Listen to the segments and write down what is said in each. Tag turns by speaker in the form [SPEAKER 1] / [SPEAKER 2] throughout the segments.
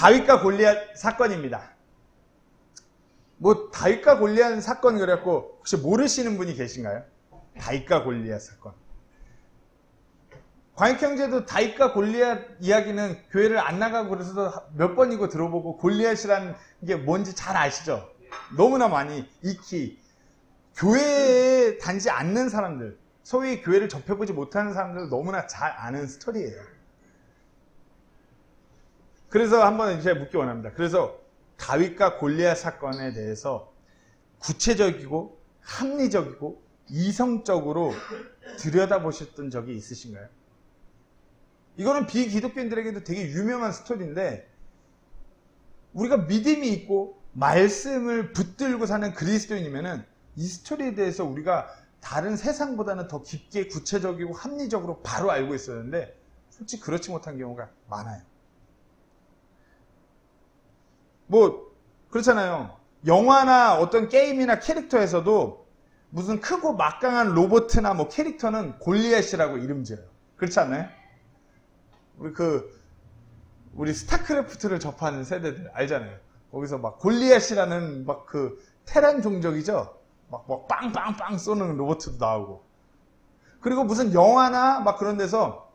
[SPEAKER 1] 다윗과 골리앗 사건입니다. 뭐 다윗과 골리앗 사건 그래갖고 혹시 모르시는 분이 계신가요? 다윗과 골리앗 사건. 광익형제도 다윗과 골리앗 이야기는 교회를 안 나가고 그래서 몇 번이고 들어보고 골리앗이라는 게 뭔지 잘 아시죠? 너무나 많이 익히 교회에 다니지 않는 사람들, 소위 교회를 접해보지 못하는 사람들 너무나 잘 아는 스토리예요. 그래서 한번 제가 묻기 원합니다. 그래서 다윗과 골리앗 사건에 대해서 구체적이고 합리적이고 이성적으로 들여다보셨던 적이 있으신가요? 이거는 비기독교인들에게도 되게 유명한 스토리인데 우리가 믿음이 있고 말씀을 붙들고 사는 그리스도인이면은 이 스토리에 대해서 우리가 다른 세상보다는 더 깊게 구체적이고 합리적으로 바로 알고 있었는데 솔직히 그렇지 못한 경우가 많아요. 뭐 그렇잖아요. 영화나 어떤 게임이나 캐릭터에서도 무슨 크고 막강한 로봇이나 뭐 캐릭터는 골리앗이라고 이름 지어요. 그렇지 않나요? 우리 스타크래프트를 접하는 세대들 알잖아요. 거기서 막 골리앗이라는 막 그 테란 종족이죠. 막 빵빵빵 쏘는 로봇도 나오고. 그리고 무슨 영화나 막 그런 데서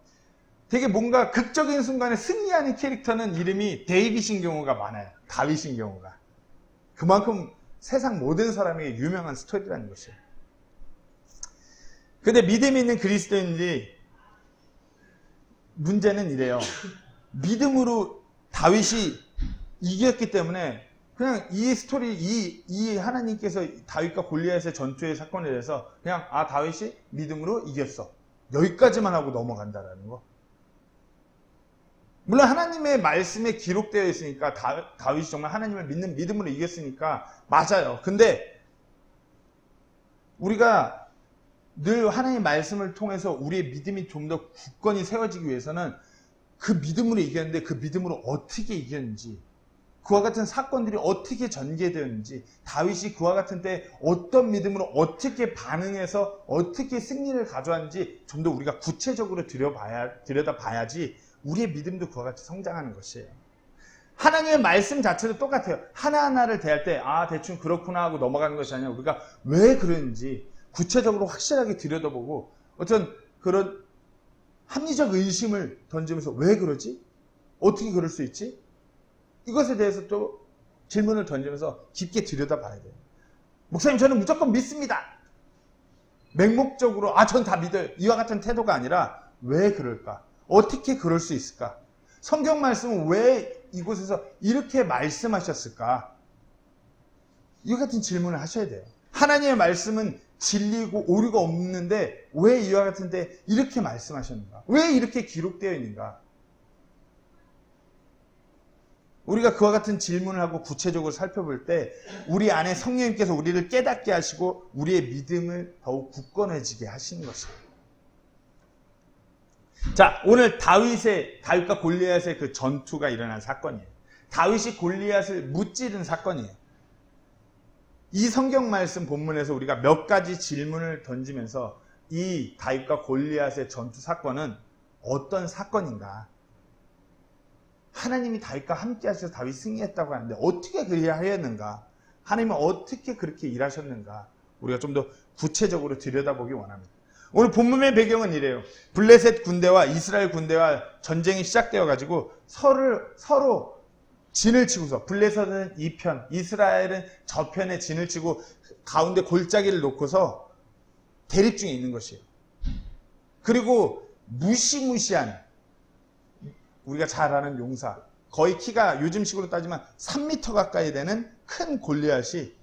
[SPEAKER 1] 되게 뭔가 극적인 순간에 승리하는 캐릭터는 이름이 데이빗인 경우가 많아요. 다윗인 경우가. 그만큼 세상 모든 사람에게 유명한 스토리라는 것이에요. 근데 믿음이 있는 그리스도인들이 문제는 이래요. 믿음으로 다윗이 이겼기 때문에 그냥 이 스토리, 이 하나님께서 다윗과 골리앗의 전투의 사건에 대해서 그냥 다윗이 믿음으로 이겼어. 여기까지만 하고 넘어간다라는 거. 물론 하나님의 말씀에 기록되어 있으니까 다윗이 정말 하나님을 믿는 믿음으로 이겼으니까 맞아요. 근데 우리가 늘 하나님의 말씀을 통해서 우리의 믿음이 좀 더 굳건히 세워지기 위해서는 그 믿음으로 이겼는데 그 믿음으로 어떻게 이겼는지, 그와 같은 사건들이 어떻게 전개되었는지, 다윗이 그와 같은 때 어떤 믿음으로 어떻게 반응해서 어떻게 승리를 가져왔는지 좀 더 우리가 구체적으로 들여다봐야지 우리의 믿음도 그와 같이 성장하는 것이에요. 하나님의 말씀 자체도 똑같아요. 하나하나를 대할 때 대충 그렇구나 하고 넘어가는 것이 아니라 우리가 왜 그런지 구체적으로 확실하게 들여다보고 어떤 그런 합리적 의심을 던지면서 왜 그러지? 어떻게 그럴 수 있지? 이것에 대해서 또 질문을 던지면서 깊게 들여다봐야 돼요. 목사님 저는 무조건 믿습니다. 맹목적으로 전 다 믿어요. 이와 같은 태도가 아니라 왜 그럴까? 어떻게 그럴 수 있을까? 성경 말씀은 왜 이곳에서 이렇게 말씀하셨을까? 이와 같은 질문을 하셔야 돼요. 하나님의 말씀은 진리고 오류가 없는데 왜 이와 같은 데 이렇게 말씀하셨는가? 왜 이렇게 기록되어 있는가? 우리가 그와 같은 질문을 하고 구체적으로 살펴볼 때 우리 안에 성령님께서 우리를 깨닫게 하시고 우리의 믿음을 더욱 굳건해지게 하시는 것입니다. 자, 오늘 다윗과 골리앗의 그 전투가 일어난 사건이에요. 다윗이 골리앗을 무찌른 사건이에요. 이 성경 말씀 본문에서 우리가 몇 가지 질문을 던지면서 이 다윗과 골리앗의 전투 사건은 어떤 사건인가? 하나님이 다윗과 함께 하셔서 다윗이 승리했다고 하는데 어떻게 그렇게 하였는가? 하나님은 어떻게 그렇게 일하셨는가? 우리가 좀 더 구체적으로 들여다보기 원합니다. 오늘 본문의 배경은 이래요. 블레셋 군대와 이스라엘 군대와 전쟁이 시작되어 가지고 서로 진을 치고서 블레셋은 이 편, 이스라엘은 저편에 진을 치고 가운데 골짜기를 놓고서 대립 중에 있는 것이에요. 그리고 무시무시한 우리가 잘 아는 용사, 거의 키가 요즘식으로 따지면 3m 가까이 되는 큰 골리앗이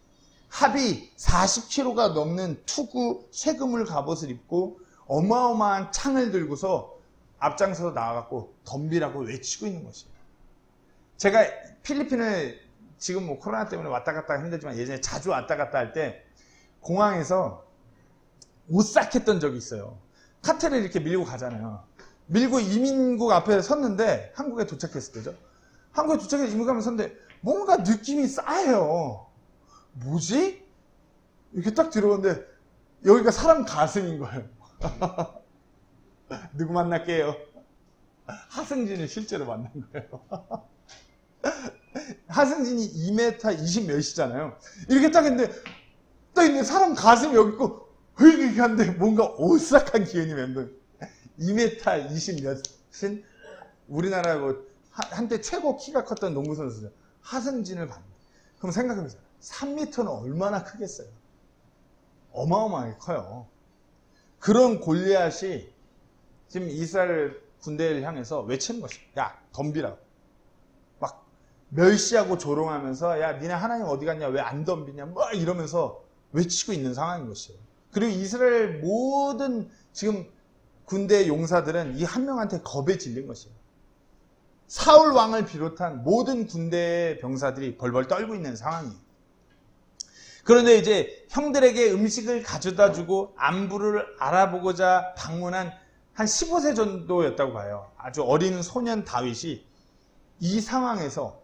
[SPEAKER 1] 합이 40kg가 넘는 투구 쇠그물 갑옷을 입고 어마어마한 창을 들고서 앞장서서 나와갖고 덤비라고 외치고 있는 것이에요. 제가 필리핀을 지금 뭐 코로나 때문에 왔다 갔다 힘들지만 예전에 자주 왔다 갔다 할 때 공항에서 오싹했던 적이 있어요. 카트를 이렇게 밀고 가잖아요. 밀고 이민국 앞에 섰는데 한국에 도착했을 때죠. 한국에 도착해서 이민국 앞에 섰는데 뭔가 느낌이 싸해요. 뭐지? 이렇게 딱 들어오는데 여기가 사람 가슴인 거예요. 누구 만날게요? 하승진을 실제로 만난 거예요. 하승진이 2m 20 몇이잖아요. 이렇게 딱 했는데, 딱 있는데 사람 가슴이 여기 있고, 이렇게 하는데 뭔가 오싹한 기운이 맴돈. 2m 20 몇인 우리나라 뭐, 한때 최고 키가 컸던 농구 선수죠. 하승진을 봤는데. 그럼 생각해보세요. 3m는 얼마나 크겠어요? 어마어마하게 커요. 그런 골리앗이 지금 이스라엘 군대를 향해서 외치는 것입니다. 야, 덤비라고. 막 멸시하고 조롱하면서 야, 니네 하나님 어디 갔냐? 왜 안 덤비냐? 뭐 이러면서 외치고 있는 상황인 것이에요. 그리고 이스라엘 모든 지금 군대 용사들은 이 한 명한테 겁에 질린 것이에요. 사울 왕을 비롯한 모든 군대 병사들이 벌벌 떨고 있는 상황이에요. 그런데 이제 형들에게 음식을 가져다 주고 안부를 알아보고자 방문한 한 15세 정도였다고 봐요. 아주 어린 소년 다윗이 이 상황에서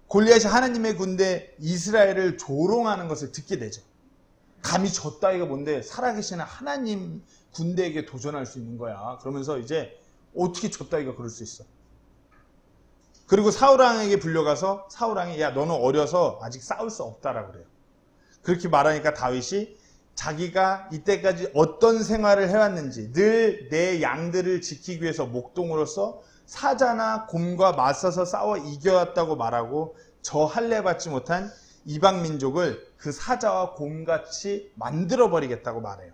[SPEAKER 1] 골리앗이 하나님의 군대 이스라엘을 조롱하는 것을 듣게 되죠. 감히 저 따위가 뭔데 살아계시는 하나님 군대에게 도전할 수 있는 거야. 그러면서 이제 어떻게 저 따위가 그럴 수 있어. 그리고 사울왕에게 불려가서 사울왕이 야, 너는 어려서 아직 싸울 수 없다라고 그래요. 그렇게 말하니까 다윗이 자기가 이때까지 어떤 생활을 해왔는지, 늘 내 양들을 지키기 위해서 목동으로서 사자나 곰과 맞서서 싸워 이겨왔다고 말하고 저 할례 받지 못한 이방 민족을 그 사자와 곰같이 만들어버리겠다고 말해요.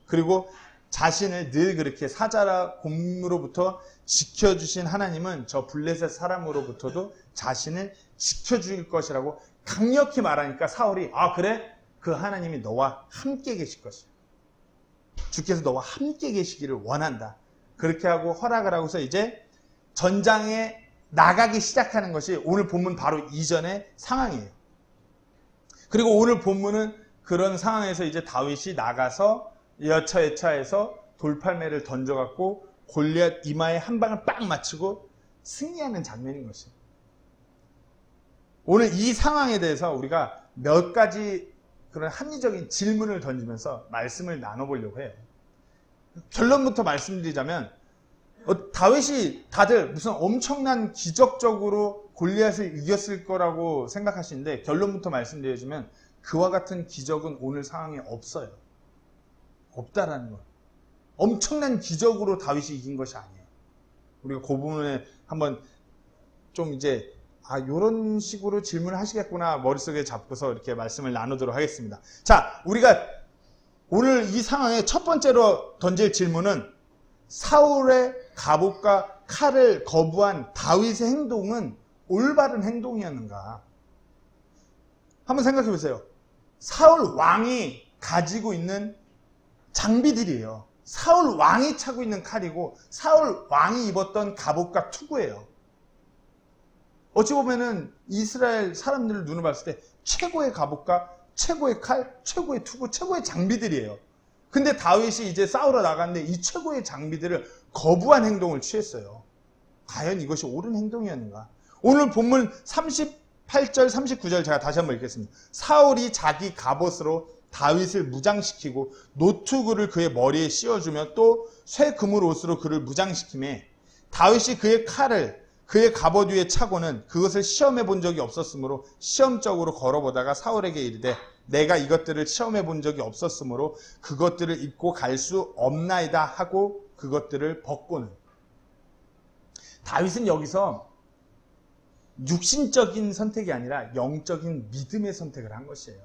[SPEAKER 1] 그리고 자신을 늘 그렇게 사자라 곰으로부터 지켜주신 하나님은 저 블레셋 사람으로부터도 자신을 지켜줄 것이라고 강력히 말하니까 사울이 아 그래? 그 하나님이 너와 함께 계실 것이야. 주께서 너와 함께 계시기를 원한다. 그렇게 하고 허락을 하고서 이제 전장에 나가기 시작하는 것이 오늘 본문 바로 이전의 상황이에요. 그리고 오늘 본문은 그런 상황에서 이제 다윗이 나가서 여차여차해서 돌팔매를 던져갖고 골리앗 이마에 한 방을 빡 맞추고 승리하는 장면인 것이에요. 오늘 이 상황에 대해서 우리가 몇 가지 그런 합리적인 질문을 던지면서 말씀을 나눠보려고 해요. 결론부터 말씀드리자면 다윗이 다들 무슨 엄청난 기적적으로 골리앗을 이겼을 거라고 생각하시는데 결론부터 말씀드려주면 그와 같은 기적은 오늘 상황에 없어요. 없다라는 거예요. 엄청난 기적으로 다윗이 이긴 것이 아니에요. 우리가 그 부분에 한번 좀 이제 요런 식으로 질문을 하시겠구나 머릿속에 잡고서 이렇게 말씀을 나누도록 하겠습니다. 자, 우리가 오늘 이 상황에 첫 번째로 던질 질문은 사울의 갑옷과 칼을 거부한 다윗의 행동은 올바른 행동이었는가? 한번 생각해 보세요. 사울 왕이 가지고 있는 장비들이에요. 사울 왕이 차고 있는 칼이고 사울 왕이 입었던 갑옷과 투구예요. 어찌 보면은 이스라엘 사람들을 눈으로 봤을 때 최고의 갑옷과 최고의 칼, 최고의 투구, 최고의 장비들이에요. 근데 다윗이 이제 싸우러 나갔는데 이 최고의 장비들을 거부한 행동을 취했어요. 과연 이것이 옳은 행동이었는가? 오늘 본문 38절, 39절 제가 다시 한번 읽겠습니다. 사울이 자기 갑옷으로 다윗을 무장시키고 노투구를 그의 머리에 씌워주며 또 쇠 그물 옷으로 그를 무장시키매 다윗이 그의 칼을 그의 갑옷 위에 차고는 그것을 시험해 본 적이 없었으므로 시험적으로 걸어보다가 사울에게 이르되 내가 이것들을 시험해 본 적이 없었으므로 그것들을 입고 갈 수 없나이다 하고 그것들을 벗고는. 다윗은 여기서 육신적인 선택이 아니라 영적인 믿음의 선택을 한 것이에요.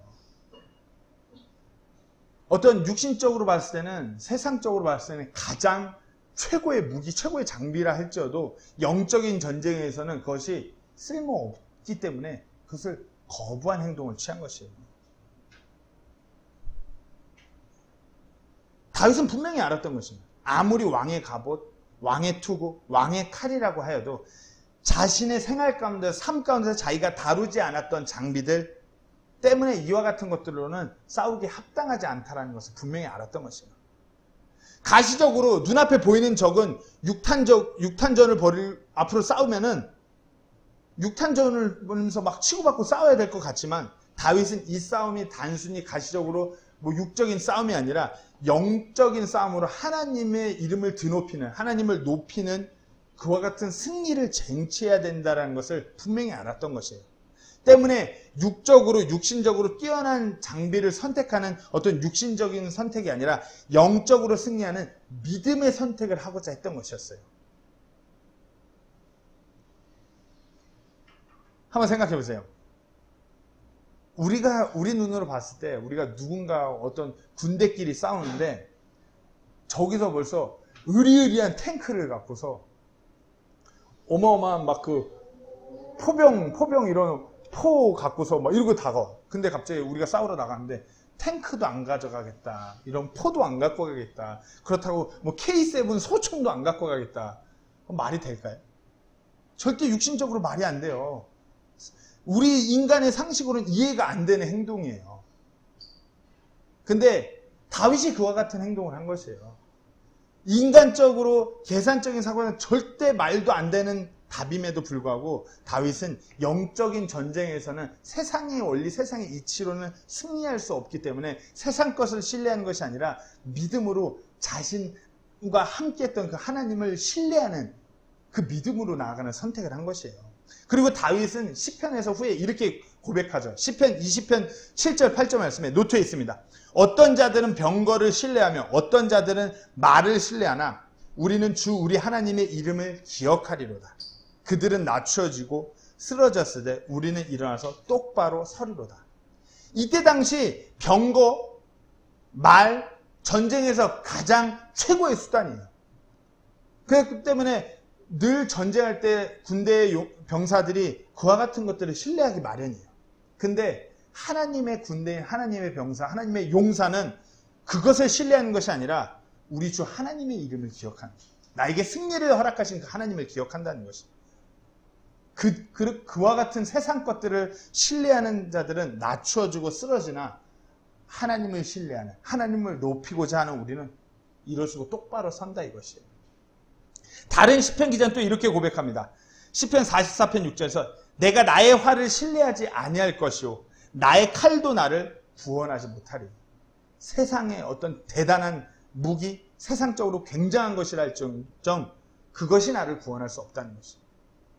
[SPEAKER 1] 어떤 육신적으로 봤을 때는, 세상적으로 봤을 때는 가장 최고의 무기, 최고의 장비라 할지어도 영적인 전쟁에서는 그것이 쓸모없기 때문에 그것을 거부한 행동을 취한 것이에요. 다윗은 분명히 알았던 것입니다. 아무리 왕의 갑옷, 왕의 투구, 왕의 칼이라고 하여도 자신의 생활 가운데, 삶 가운데서 자기가 다루지 않았던 장비들 때문에 이와 같은 것들로는 싸우기 합당하지 않다는 것을 분명히 알았던 것입니다. 가시적으로 눈앞에 보이는 적은 육탄전을 앞으로 싸우면은 육탄전을 보면서 막 치고받고 싸워야 될 것 같지만 다윗은 이 싸움이 단순히 가시적으로 뭐 육적인 싸움이 아니라 영적인 싸움으로 하나님의 이름을 드높이는, 하나님을 높이는 그와 같은 승리를 쟁취해야 된다는 것을 분명히 알았던 것이에요. 때문에 육신적으로 뛰어난 장비를 선택하는 어떤 육신적인 선택이 아니라 영적으로 승리하는 믿음의 선택을 하고자 했던 것이었어요. 한번 생각해 보세요. 우리 눈으로 봤을 때 우리가 누군가 어떤 군대끼리 싸우는데 저기서 벌써 으리으리한 탱크를 갖고서 어마어마한 막 그 포병 이런 포 갖고서 막 이러고 다가와. 근데 갑자기 우리가 싸우러 나가는데 탱크도 안 가져가겠다. 이런 포도 안 갖고 가겠다. 그렇다고 뭐 K7 소총도 안 갖고 가겠다. 말이 될까요? 절대 육신적으로 말이 안 돼요. 우리 인간의 상식으로는 이해가 안 되는 행동이에요. 근데 다윗이 그와 같은 행동을 한 것이에요. 인간적으로 계산적인 사고는 절대 말도 안 되는 답임에도 불구하고 다윗은 영적인 전쟁에서는 세상의 원리, 세상의 이치로는 승리할 수 없기 때문에 세상 것을 신뢰하는 것이 아니라 믿음으로 자신과 함께했던 그 하나님을 신뢰하는 그 믿음으로 나아가는 선택을 한 것이에요. 그리고 다윗은 시편에서 후에 이렇게 고백하죠. 시편 20편 7절 8절 말씀에 노트에 있습니다. 어떤 자들은 병거를 신뢰하며 어떤 자들은 말을 신뢰하나 우리는 주 우리 하나님의 이름을 기억하리로다. 그들은 낮추어지고 쓰러졌으되 우리는 일어나서 똑바로 서리로다. 이때 당시 병거, 말, 전쟁에서 가장 최고의 수단이에요. 그렇기 때문에 늘 전쟁할 때 군대의 병사들이 그와 같은 것들을 신뢰하기 마련이에요. 근데 하나님의 군대인 하나님의 병사, 하나님의 용사는 그것을 신뢰하는 것이 아니라 우리 주 하나님의 이름을 기억하는 거예요. 나에게 승리를 허락하신 그 하나님을 기억한다는 것입니다. 그와 같은 세상 것들을 신뢰하는 자들은 낮추어지고 쓰러지나 하나님을 신뢰하는, 하나님을 높이고자 하는 우리는 일어서고 똑바로 선다 이것이에요. 다른 시편 기자는 또 이렇게 고백합니다. 시편 44편 6절에서 내가 나의 활을 신뢰하지 아니할 것이요 나의 칼도 나를 구원하지 못하리. 세상의 어떤 대단한 무기, 세상적으로 굉장한 것이라 할지언정 그것이 나를 구원할 수 없다는 것이에요.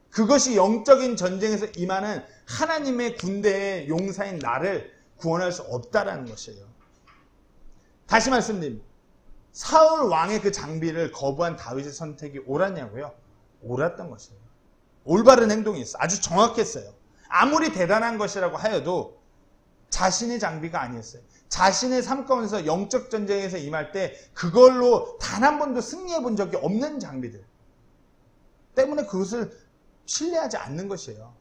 [SPEAKER 1] 그것이 영적인 전쟁에서 임하는 하나님의 군대의 용사인 나를 구원할 수 없다라는 것이에요. 다시 말씀드립니다. 사울 왕의 그 장비를 거부한 다윗의 선택이 옳았냐고요? 옳았던 것이에요. 올바른 행동이었어요. 아주 정확했어요. 아무리 대단한 것이라고 하여도 자신의 장비가 아니었어요. 자신의 삶 가운데서 영적 전쟁에서 임할 때 그걸로 단 한 번도 승리해 본 적이 없는 장비들 때문에 그것을 신뢰하지 않는 것이에요.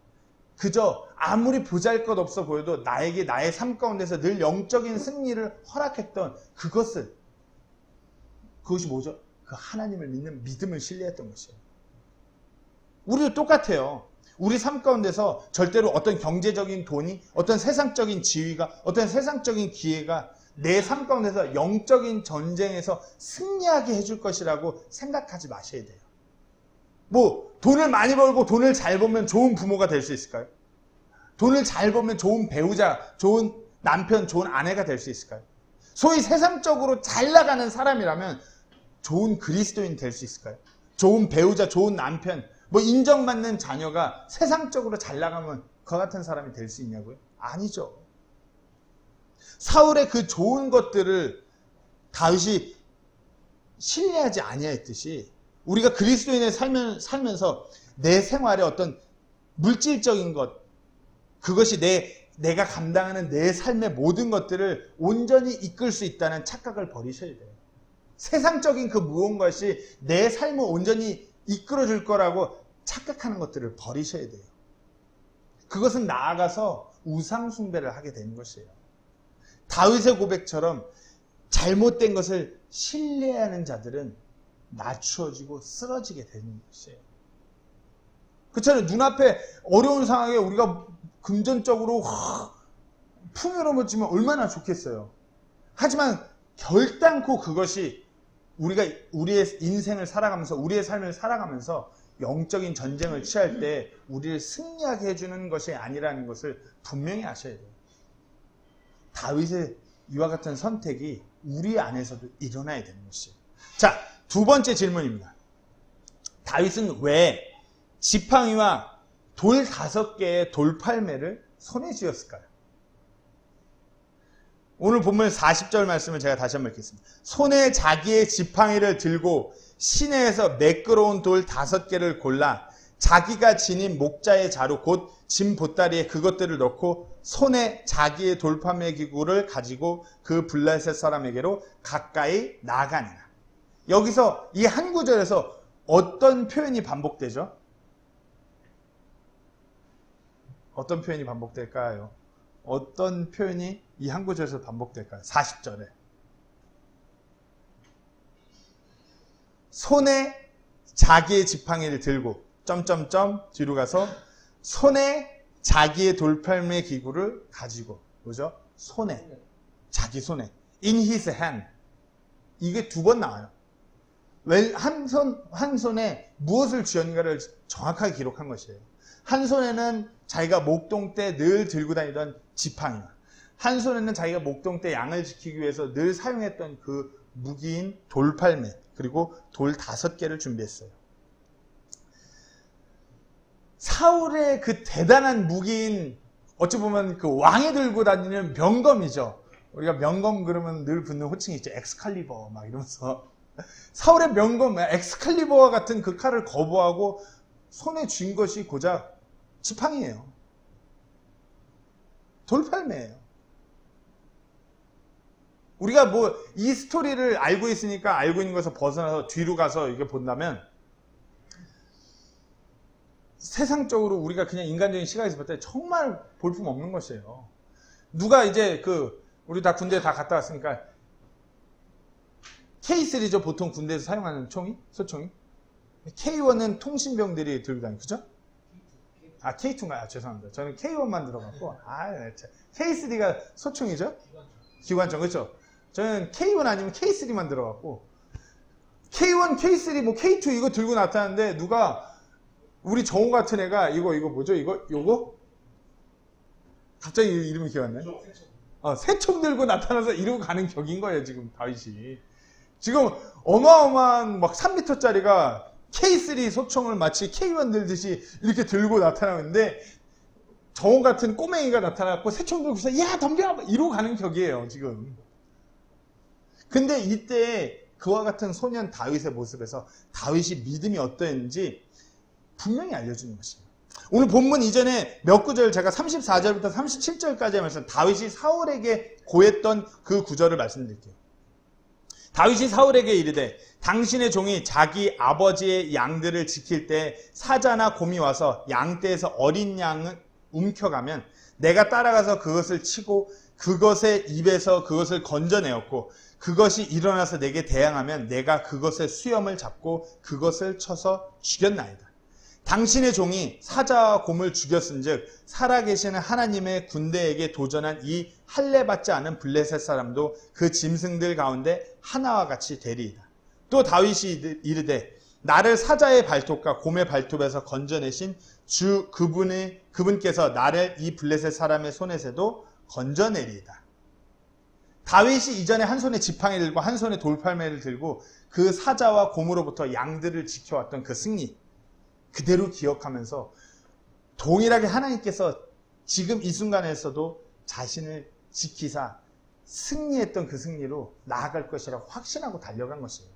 [SPEAKER 1] 그저 아무리 보잘것없어 보여도 나에게 나의 삶 가운데서 늘 영적인 승리를 허락했던 그것이 뭐죠? 그 하나님을 믿는 믿음을 신뢰했던 것이에요. 우리도 똑같아요. 우리 삶 가운데서 절대로 어떤 경제적인 돈이, 어떤 세상적인 지위가, 어떤 세상적인 기회가 내 삶 가운데서 영적인 전쟁에서 승리하게 해줄 것이라고 생각하지 마셔야 돼요. 뭐 돈을 많이 벌고 돈을 잘 벌면 좋은 부모가 될 수 있을까요? 돈을 잘 벌면 좋은 배우자, 좋은 남편, 좋은 아내가 될 수 있을까요? 소위 세상적으로 잘 나가는 사람이라면 좋은 그리스도인 될 수 있을까요? 좋은 배우자, 좋은 남편, 뭐 인정받는 자녀가 세상적으로 잘 나가면 그 같은 사람이 될 수 있냐고요? 아니죠. 사울의 그 좋은 것들을 다윗이 신뢰하지 아니했듯이 우리가 그리스도인의 살면서 내 생활에 어떤 물질적인 것, 그것이 내가 감당하는 내 삶의 모든 것들을 온전히 이끌 수 있다는 착각을 버리셔야 돼요. 세상적인 그 무언가시 내 삶을 온전히 이끌어줄 거라고 착각하는 것들을 버리셔야 돼요. 그것은 나아가서 우상숭배를 하게 되는 것이에요. 다윗의 고백처럼 잘못된 것을 신뢰하는 자들은 낮추어지고 쓰러지게 되는 것이에요. 그렇잖아요. 눈앞에 어려운 상황에 우리가 금전적으로 풍요로워지면 얼마나 좋겠어요. 하지만 결단코 그것이 우리가 우리의 인생을 살아가면서 우리의 삶을 살아가면서 영적인 전쟁을 취할 때 우리를 승리하게 해주는 것이 아니라는 것을 분명히 아셔야 돼요. 다윗의 이와 같은 선택이 우리 안에서도 일어나야 되는 것이에요. 자, 두 번째 질문입니다. 다윗은 왜 지팡이와 돌 5개의 돌팔매를 손에 쥐었을까요? 오늘 본문 40절 말씀을 제가 다시 한번 읽겠습니다. 손에 자기의 지팡이를 들고 시내에서 매끄러운 돌 5개를 골라 자기가 지닌 목자의 자루 곧 짐 보따리에 그것들을 넣고 손에 자기의 돌팔매 기구를 가지고 그 블레셋 사람에게로 가까이 나아가니라. 여기서 이 한 구절에서 어떤 표현이 반복되죠? 어떤 표현이 반복될까요? 어떤 표현이 이 한 구절에서 반복될까요? 40절에 손에 자기의 지팡이를 들고 점점점 뒤로 가서 손에 자기의 돌팔매 기구를 가지고 뭐죠? 손에 자기 손에 in his hand 이게 2번 나와요. 한 손에 무엇을 쥐었는가를 정확하게 기록한 것이에요. 한 손에는 자기가 목동 때 늘 들고 다니던 지팡이, 한 손에는 자기가 목동 때 양을 지키기 위해서 늘 사용했던 그 무기인 돌팔매, 그리고 돌 5개를 준비했어요. 사울의 그 대단한 무기인 어찌 보면 그 왕이 들고 다니는 명검이죠. 우리가 명검 그러면 늘 붙는 호칭이 있죠. 엑스칼리버 막 이러면서 사울의 명검 엑스칼리버와 같은 그 칼을 거부하고 손에 쥔 것이 고작 지팡이에요. 돌팔매예요. 우리가 뭐 이 스토리를 알고 있으니까 알고 있는 것에서 벗어나서 뒤로 가서 이게 본다면 세상적으로 우리가 그냥 인간적인 시각에서 볼 때 정말 볼품 없는 것이에요. 누가 이제 우리 다 군대 다 갔다 왔으니까 K3죠. 보통 군대에서 사용하는 총이? 소총이? K1은 통신병들이 들고 다니는, 그죠? 아, K2인가요? 죄송합니다. 저는 K1만 들어갔고, K3가 소총이죠? 기관총, 그렇죠? 저는 K1 아니면 K3만 들어갔고, K1, K3, 뭐 K2 이거 들고 나타났는데, 누가, 우리 정우 같은 애가, 이거 뭐죠? 요거? 갑자기 이름이 기억 안 나요? 새총 들고 나타나서 이러고 가는 격인 거예요, 지금, 다윗이. 지금 어마어마한 막 3m짜리가 K3 소총을 마치 K1 들듯이 이렇게 들고 나타나는데 정우 같은 꼬맹이가 나타나고 새총 들고서 야 덤벼! 이러고 가는 격이에요 지금. 근데 이때 그와 같은 소년 다윗의 모습에서 다윗이 믿음이 어떠했는지 분명히 알려주는 것입니다. 오늘 본문 이전에 몇 구절 제가 34절부터 37절까지의 말씀 다윗이 사울에게 고했던 그 구절을 말씀드릴게요. 다윗이 사울에게 이르되 당신의 종이 자기 아버지의 양들을 지킬 때 사자나 곰이 와서 양떼에서 어린 양을 움켜가면 내가 따라가서 그것을 치고 그것의 입에서 그것을 건져내었고 그것이 일어나서 내게 대항하면 내가 그것의 수염을 잡고 그것을 쳐서 죽였나이다. 당신의 종이 사자와 곰을 죽였은즉 살아계시는 하나님의 군대에게 도전한 이 할례받지 않은 블레셋 사람도 그 짐승들 가운데 하나와 같이 되리이다. 또 다윗이 이르되 나를 사자의 발톱과 곰의 발톱에서 건져내신 주 그분께서 나를 이 블레셋 사람의 손에서도 건져내리이다. 다윗이 이전에 한 손에 지팡이를 들고 한 손에 돌팔매를 들고 그 사자와 곰으로부터 양들을 지켜왔던 그 승리 그대로 기억하면서 동일하게 하나님께서 지금 이 순간에서도 자신을 지키사 승리했던 그 승리로 나아갈 것이라고 확신하고 달려간 것이에요.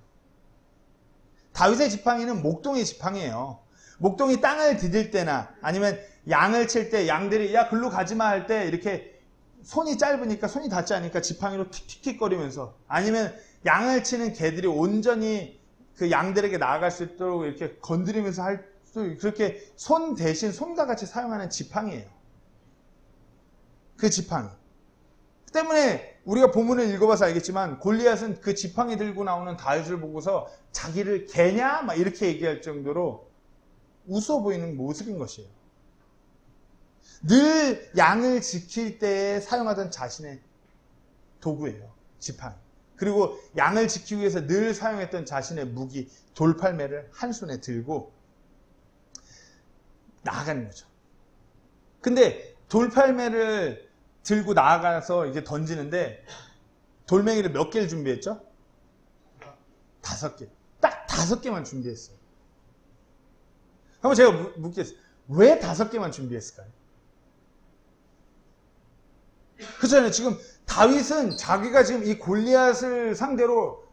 [SPEAKER 1] 다윗의 지팡이는 목동의 지팡이에요. 목동이 땅을 디딜 때나 아니면 양을 칠 때 양들이 야 글로 가지마 할 때 이렇게 손이 짧으니까 손이 닿지 않으니까 지팡이로 틱틱틱 거리면서 아니면 양을 치는 개들이 온전히 그 양들에게 나아갈 수 있도록 이렇게 건드리면서 할 그렇게 손 대신 손과 같이 사용하는 지팡이에요. 그 지팡이. 때문에 우리가 본문을 읽어봐서 알겠지만 골리앗은 그 지팡이 들고 나오는 다윗을 보고서 자기를 개냐? 막 이렇게 얘기할 정도로 웃어 보이는 모습인 것이에요. 늘 양을 지킬 때에 사용하던 자신의 도구예요. 지팡이. 그리고 양을 지키기 위해서 늘 사용했던 자신의 무기 돌팔매를 한 손에 들고 나아가는 거죠. 근데 돌팔매를 들고 나아가서 이제 던지는데 돌멩이를 몇 개를 준비했죠? 5개. 딱 5개만 준비했어요. 한번 제가 묻겠어요. 왜 5개만 준비했을까요? 그렇잖아요. 지금 다윗은 자기가 지금 이 골리앗을 상대로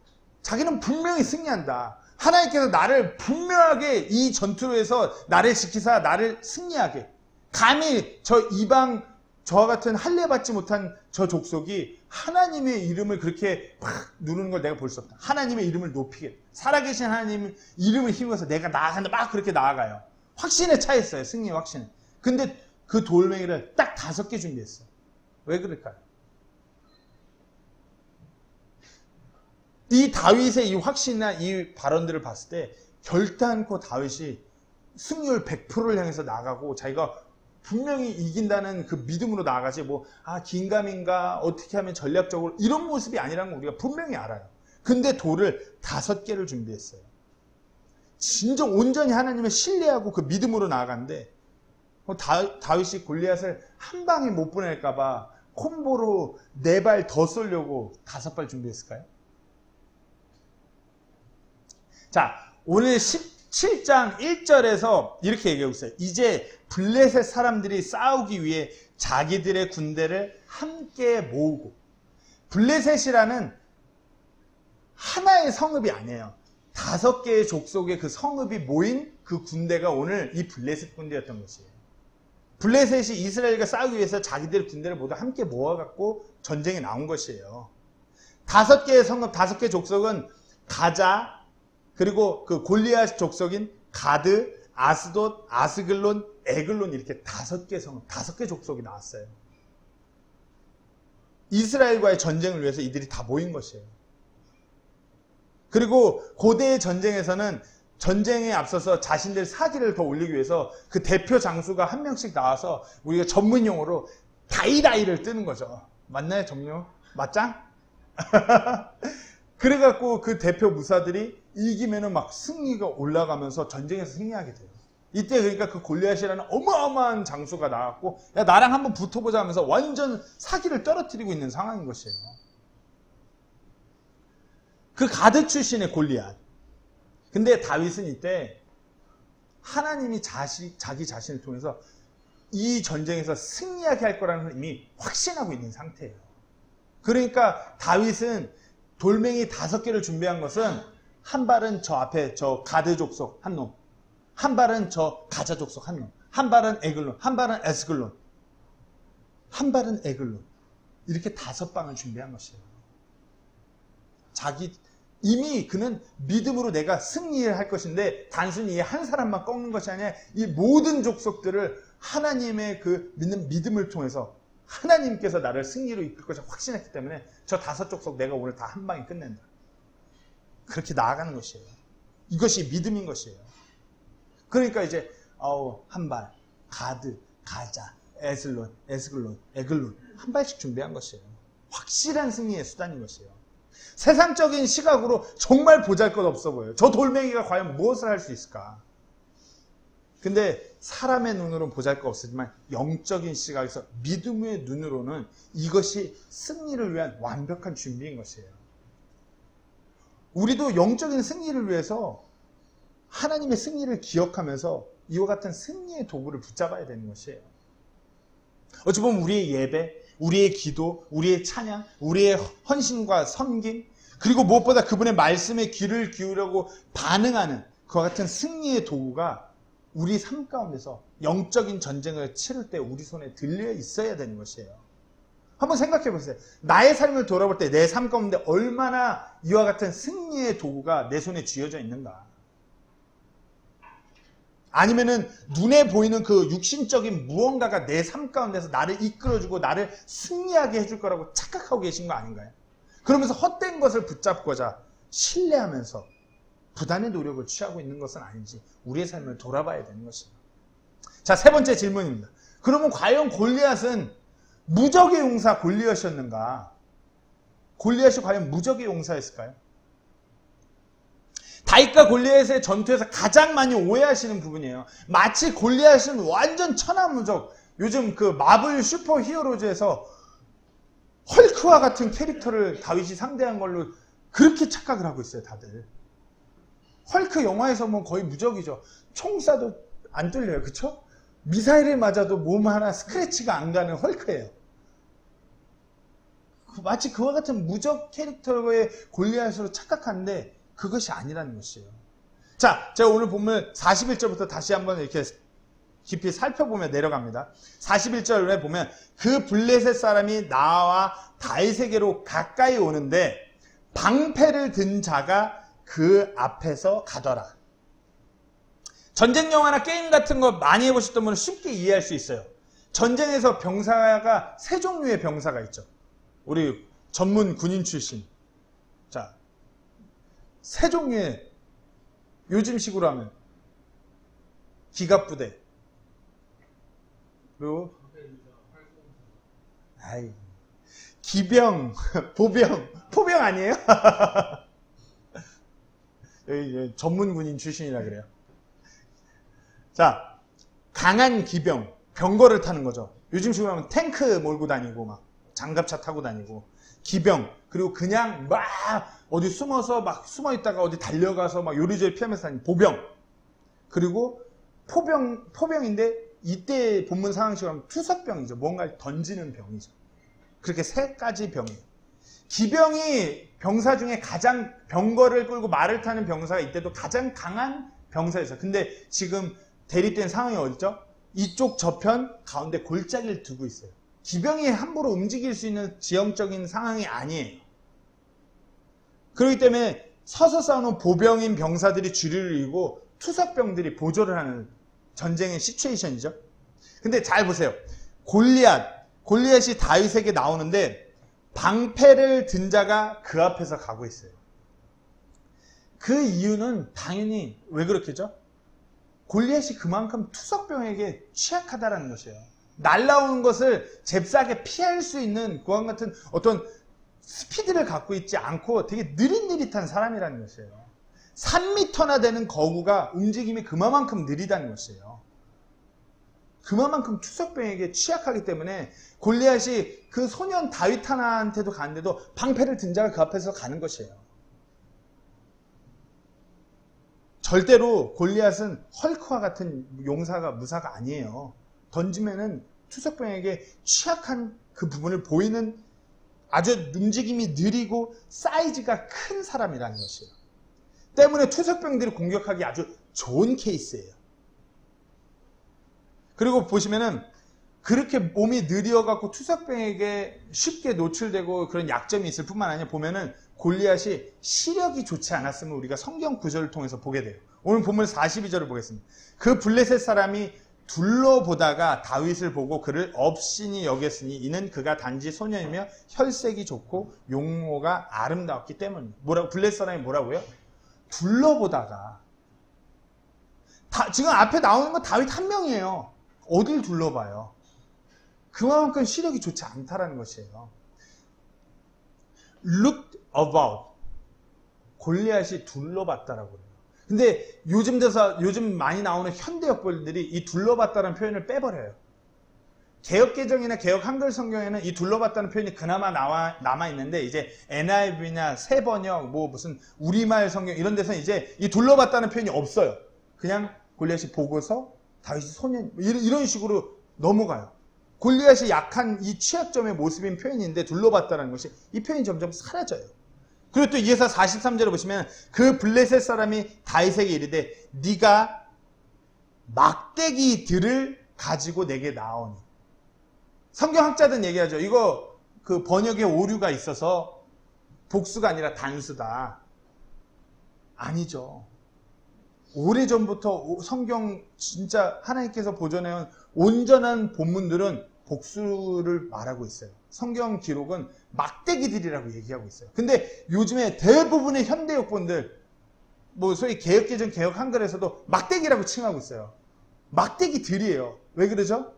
[SPEAKER 1] 자기는 분명히 승리한다. 하나님께서 나를 분명하게 이 전투에서 나를 지키사 나를 승리하게. 감히 저 이방 저와 같은 할례 받지 못한 저 족속이 하나님의 이름을 그렇게 팍 누르는 걸 내가 볼 수 없다. 하나님의 이름을 높이게. 살아계신 하나님 이름을 힘입어서 내가 나아간다. 막 그렇게 나아가요. 확신에 차있어요. 승리의 확신에. 근데 그 돌멩이를 딱 5개 준비했어요. 왜 그럴까요? 이 다윗의 이 확신이나 이 발언들을 봤을 때 결단코 다윗이 승률 100%를 향해서 나가고 자기가 분명히 이긴다는 그 믿음으로 나아가지 긴가민가 어떻게 하면 전략적으로 이런 모습이 아니라는 걸 우리가 분명히 알아요. 근데 돌을 5개를 준비했어요. 진정 온전히 하나님을 신뢰하고 그 믿음으로 나아갔는데 다윗이 골리앗을 한 방에 못 보낼까봐 콤보로 4발 더 쏘려고 5발 준비했을까요? 자, 오늘 17장 1절에서 이렇게 얘기하고 있어요. 이제 블레셋 사람들이 싸우기 위해 자기들의 군대를 함께 모으고, 블레셋이라는 하나의 성읍이 아니에요. 5개의 족속의 그 성읍이 모인 그 군대가 오늘 이 블레셋 군대였던 것이에요. 블레셋이 이스라엘과 싸우기 위해서 자기들의 군대를 모두 함께 모아갖고 전쟁에 나온 것이에요. 5개의 성읍, 5개 족속은 가자, 그리고 그 골리앗 족속인 가드, 아스돗, 아스글론, 에글론 이렇게 5개 성읍, 5개 족속이 나왔어요. 이스라엘과의 전쟁을 위해서 이들이 다 모인 것이에요. 그리고 고대의 전쟁에서는 전쟁에 앞서서 자신들 사기를 더 올리기 위해서 그 대표 장수가 한 명씩 나와서 우리가 전문 용어로 다이다이를 뜨는 거죠. 맞나요, 정료? 맞짱? 그래갖고 그 대표 무사들이 이기면은 막 승리가 올라가면서 전쟁에서 승리하게 돼요. 이때 그러니까 그 골리앗이라는 어마어마한 장수가 나왔고, 야, 나랑 한번 붙어보자 하면서 완전 사기를 떨어뜨리고 있는 상황인 것이에요. 그 가드 출신의 골리앗. 근데 다윗은 이때 하나님이 자기 자신을 통해서 이 전쟁에서 승리하게 할 거라는 걸 이미 확신하고 있는 상태예요. 그러니까 다윗은 돌멩이 5개를 준비한 것은 한 발은 저 앞에 저 가드 족속 한 놈, 한 발은 저 가자 족속 한 놈, 한 발은 에글론, 한 발은 에스글론, 한 발은 에글론. 이렇게 5방을 준비한 것이에요. 이미 그는 믿음으로 내가 승리를 할 것인데 단순히 이 한 사람만 꺾는 것이 아니라 이 모든 족속들을 하나님의 그 믿음을 통해서 하나님께서 나를 승리로 이끌 것을 확신했기 때문에 저 5 족속 내가 오늘 다 한 방에 끝낸다. 그렇게 나아가는 것이에요. 이것이 믿음인 것이에요. 그러니까 이제 한 발, 가드, 가자, 에슬론, 에스글론, 에글론 한 발씩 준비한 것이에요. 확실한 승리의 수단인 것이에요. 세상적인 시각으로 정말 보잘것없어 보여요. 저 돌멩이가 과연 무엇을 할 수 있을까? 근데 사람의 눈으로는 보잘것없지만 영적인 시각에서 믿음의 눈으로는 이것이 승리를 위한 완벽한 준비인 것이에요. 우리도 영적인 승리를 위해서 하나님의 승리를 기억하면서 이와 같은 승리의 도구를 붙잡아야 되는 것이에요. 어찌 보면 우리의 예배, 우리의 기도, 우리의 찬양, 우리의 헌신과 섬김, 그리고 무엇보다 그분의 말씀에 귀를 기울이고 반응하는 그와 같은 승리의 도구가 우리 삶 가운데서 영적인 전쟁을 치를 때 우리 손에 들려 있어야 되는 것이에요. 한번 생각해 보세요. 나의 삶을 돌아볼 때 내 삶 가운데 얼마나 이와 같은 승리의 도구가 내 손에 쥐어져 있는가? 아니면은 눈에 보이는 그 육신적인 무언가가 내 삶 가운데서 나를 이끌어주고 나를 승리하게 해줄 거라고 착각하고 계신 거 아닌가요? 그러면서 헛된 것을 붙잡고자 신뢰하면서 부단의 노력을 취하고 있는 것은 아닌지 우리의 삶을 돌아봐야 되는 것입니다. 자, 3번째 질문입니다. 그러면 과연 골리앗은 무적의 용사 골리앗이었는가? 골리앗이 과연 무적의 용사였을까요? 다윗과 골리앗의 전투에서 가장 많이 오해하시는 부분이에요. 마치 골리앗은 완전 천하무적, 요즘 그 마블 슈퍼 히어로즈에서 헐크와 같은 캐릭터를 다윗이 상대한 걸로 그렇게 착각을 하고 있어요, 다들. 헐크 영화에서 뭐 거의 무적이죠. 총 쏴도 안 뚫려요. 그쵸? 미사일을 맞아도 몸 하나 스크래치가 안 가는 헐크예요. 마치 그와 같은 무적 캐릭터의 골리앗으로 착각하는데 그것이 아니라는 것이에요. 자, 제가 오늘 본문 41절부터 다시 한번 이렇게 깊이 살펴보며 내려갑니다. 41절에 보면 그 블레셋 사람이 나와 다윗에게로 가까이 오는데 방패를 든 자가 그 앞에서 가더라. 전쟁 영화나 게임 같은 거 많이 해보셨던 분은 쉽게 이해할 수 있어요. 전쟁에서 병사가 세 종류의 병사가 있죠. 우리 전문 군인 출신. 자, 세 종류의 요즘식으로 하면 기갑부대. 그리고 기병, 보병, 포병 아니에요? 여기 전문 군인 출신이라 그래요. 자, 강한 기병, 병거를 타는 거죠. 요즘식으로 하면 탱크 몰고 다니고 막 장갑차 타고 다니고 기병, 그리고 그냥 막 어디 숨어서 막 숨어 있다가 어디 달려가서 막 요리조리 피하면서 다니는 보병, 그리고 포병인데 이때 본문 상황식으로 하면 투석병이죠. 뭔가를 던지는 병이죠. 그렇게 세 가지 병이에요. 기병이 병사 중에 가장 병거를 끌고 말을 타는 병사가 이때도 가장 강한 병사였어요. 근데 지금 대립된 상황이 어디죠? 이쪽 저편 가운데 골짜기를 두고 있어요. 기병이 함부로 움직일 수 있는 지형적인 상황이 아니에요. 그렇기 때문에 서서 싸우는 보병인 병사들이 주류를 이루고 투석병들이 보조를 하는 전쟁의 시츄에이션이죠. 근데 잘 보세요. 골리앗이 다윗에게 나오는데 방패를 든 자가 그 앞에서 가고 있어요. 그 이유는 당연히 왜 그렇겠죠? 골리앗이 그만큼 투석병에게 취약하다는 것이에요. 날라오는 것을 잽싸게 피할 수 있는 그와 같은 어떤 스피드를 갖고 있지 않고 되게 느릿느릿한 사람이라는 것이에요. 3m나 되는 거구가 움직임이 그만큼 느리다는 것이에요. 그만큼 투석병에게 취약하기 때문에 골리앗이 그 소년 다윗 하나한테도 가는데도 방패를 든 자가 그 앞에서 가는 것이에요. 절대로 골리앗은 헐크와 같은 무사가 아니에요. 던지면은 투석병에게 취약한 그 부분을 보이는 아주 움직임이 느리고 사이즈가 큰 사람이라는 것이에요. 때문에 투석병들이 공격하기 아주 좋은 케이스예요. 그리고 보시면은 그렇게 몸이 느려갖고 투석병에게 쉽게 노출되고 그런 약점이 있을 뿐만 아니라 보면은 골리앗이 시력이 좋지 않았음을 우리가 성경 구절을 통해서 보게 돼요. 오늘 본문 42절을 보겠습니다. 그 블레셋 사람이 둘러보다가 다윗을 보고 그를 업신이 여겼으니 이는 그가 단지 소년이며 혈색이 좋고 용모가 아름다웠기 때문입니다. 블레셋 사람이 뭐라고요? 둘러보다가 지금 앞에 나오는 건 다윗 한 명이에요. 어딜 둘러봐요? 그만큼 시력이 좋지 않다라는 것이에요. Looked about. 골리앗이 둘러봤다라고 그래요. 근데 요즘 많이 나오는 현대 역벌들이 이 둘러봤다는 표현을 빼버려요. 개역개정이나 개역 한글 성경에는 이 둘러봤다는 표현이 그나마 남아있는데 이제 NIV나 새번역, 무슨 우리말 성경 이런 데서는 이제 이 둘러봤다는 표현이 없어요. 그냥 골리앗이 보고서 다윗이 소년 이런 식으로 넘어가요. 골리앗이 약한 이 취약점의 모습인 표현인데 둘러봤다는 것이 이 표현이 점점 사라져요. 그리고 또 이어서 43절을 보시면 그 블레셋 사람이 다윗에게 이르되 네가 막대기들을 가지고 내게 나오니. 성경학자들은 얘기하죠. 이거 그 번역에 오류가 있어서 복수가 아니라 단수다. 아니죠. 오래전부터 성경 진짜 하나님께서 보존해온 온전한 본문들은 복수를 말하고 있어요. 성경 기록은 막대기들이라고 얘기하고 있어요. 근데 요즘에 대부분의 현대 역본들 소위 개역개정 개역 한글에서도 막대기라고 칭하고 있어요. 막대기들이에요. 왜 그러죠?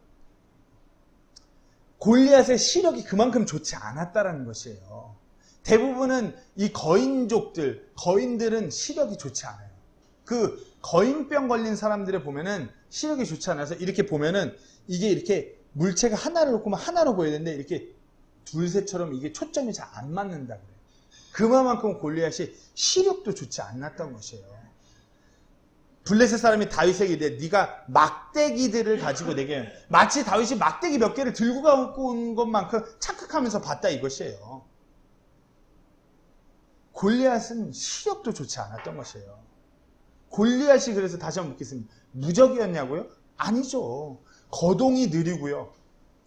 [SPEAKER 1] 골리앗의 시력이 그만큼 좋지 않았다라는 것이에요. 대부분은 이 거인들은 시력이 좋지 않아요. 그 거인병 걸린 사람들을 보면은 시력이 좋지 않아서 이렇게 보면은 이게 이렇게 물체가 하나를 놓고 하나로 보여야 되는데 이렇게 둘셋처럼 이게 초점이 잘 안 맞는다 그래요. 그만큼 골리앗이 시력도 좋지 않았던 것이에요. 블레셋 사람이 다윗에게 이래, 네가 막대기들을 가지고 내게, 마치 다윗이 막대기 몇 개를 들고 가고 온 것만큼 착각하면서 봤다 이것이에요. 골리앗은 시력도 좋지 않았던 것이에요. 골리앗이 그래서 다시 한번 묻겠습니다. 무적이었냐고요? 아니죠. 거동이 느리고요.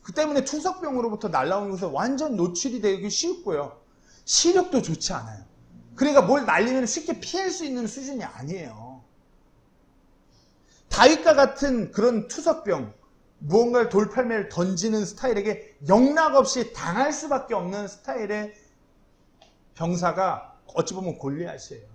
[SPEAKER 1] 그 때문에 투석병으로부터 날아오는 것은 완전 노출이 되기 쉽고요. 시력도 좋지 않아요. 그러니까 뭘 날리면 쉽게 피할 수 있는 수준이 아니에요. 다윗과 같은 그런 투석병, 무언가를 돌팔매를 던지는 스타일에게 영락없이 당할 수밖에 없는 스타일의 병사가 어찌 보면 골리앗이에요.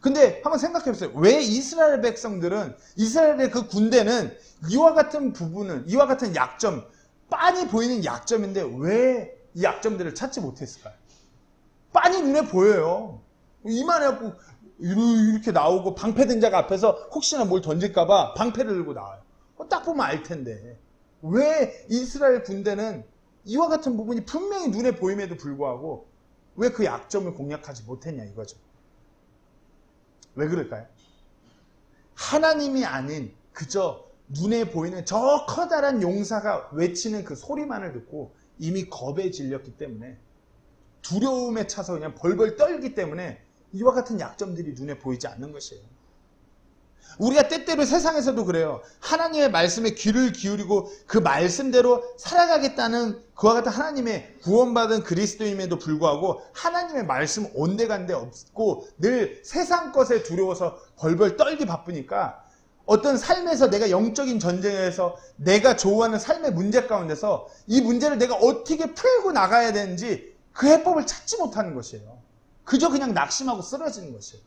[SPEAKER 1] 근데 한번 생각해 보세요. 왜 이스라엘 백성들은, 이스라엘의 그 군대는 이와 같은 부분을, 이와 같은 약점, 빤히 보이는 약점인데 왜 이 약점들을 찾지 못했을까요? 빤히 눈에 보여요. 이만해갖고 이렇게 나오고 방패등자가 앞에서 혹시나 뭘 던질까봐 방패를 들고 나와요. 딱 보면 알 텐데 왜 이스라엘 군대는 이와 같은 부분이 분명히 눈에 보임에도 불구하고 왜 그 약점을 공략하지 못했냐 이거죠. 왜 그럴까요? 하나님이 아닌 그저 눈에 보이는 저 커다란 용사가 외치는 그 소리만을 듣고 이미 겁에 질렸기 때문에, 두려움에 차서 그냥 벌벌 떨기 때문에 이와 같은 약점들이 눈에 보이지 않는 것이에요. 우리가 때때로 세상에서도 그래요. 하나님의 말씀에 귀를 기울이고 그 말씀대로 살아가겠다는 그와 같은 하나님의 구원받은 그리스도임에도 불구하고 하나님의 말씀 온데간데 없고 늘 세상 것에 두려워서 벌벌 떨기 바쁘니까 어떤 삶에서 내가 영적인 전쟁에서 내가 좋아하는 삶의 문제 가운데서 이 문제를 내가 어떻게 풀고 나가야 되는지 그 해법을 찾지 못하는 것이에요. 그저 그냥 낙심하고 쓰러지는 것이에요.